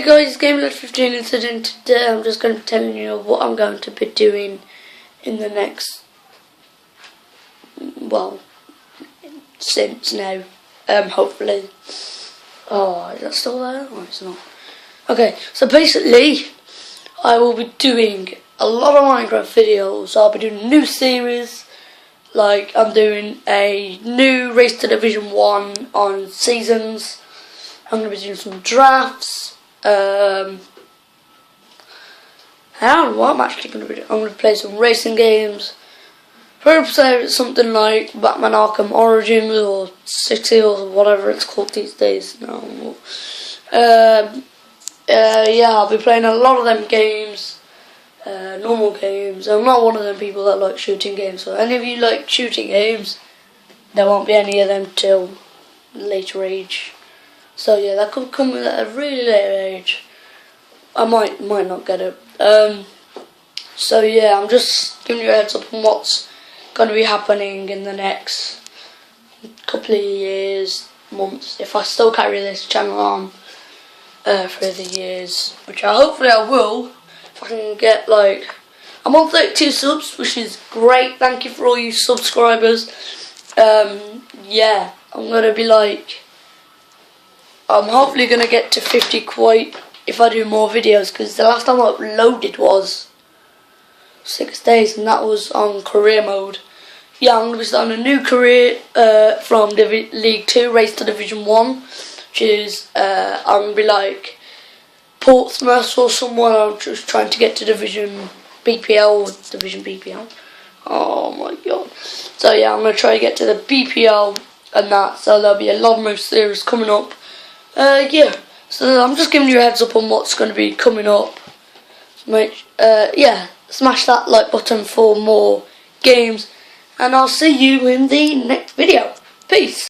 Hey guys, GameLord15 incident. Today I'm just going to be telling you what I'm going to be doing in the next, well, since now, hopefully. Oh, is that still there? Oh, it's not. Okay, so basically, I will be doing a lot of Minecraft videos. I'll be doing a new series, like I'm doing a new Race to Division 1 on seasons. I'm going to be doing some drafts. I don't know what I'm actually going to be doing. I'm going to play some racing games. Probably something like Batman Arkham Origins or City or whatever it's called these days. No. Yeah, I'll be playing a lot of them games. Normal games. I'm not one of them people that like shooting games. So any of you like shooting games, there won't be any of them till later age. So yeah, that could come at a really late age. I might not get it. So yeah, I'm just giving you a heads up on what's going to be happening in the next couple of years, months, if I still carry this channel on for the years, which hopefully I will. If I can get I'm on 32 subs, which is great. Thank you for all you subscribers. Yeah, I'm gonna be I'm hopefully going to get to 50 quite if I do more videos, because the last time I uploaded was 6 days and that was on career mode. Yeah, I'm going to be starting a new career from League 2 Race to Division 1, which is I'm going to be like Portsmouth or someone. I'm just trying to get to Division BPL or Division BPL. Oh my god. So yeah, I'm going to try to get to the BPL and that, so there'll be a lot more series coming up. Yeah, so I'm just giving you a heads up on what's going to be coming up. Yeah, smash that like button for more games, and I'll see you in the next video. Peace.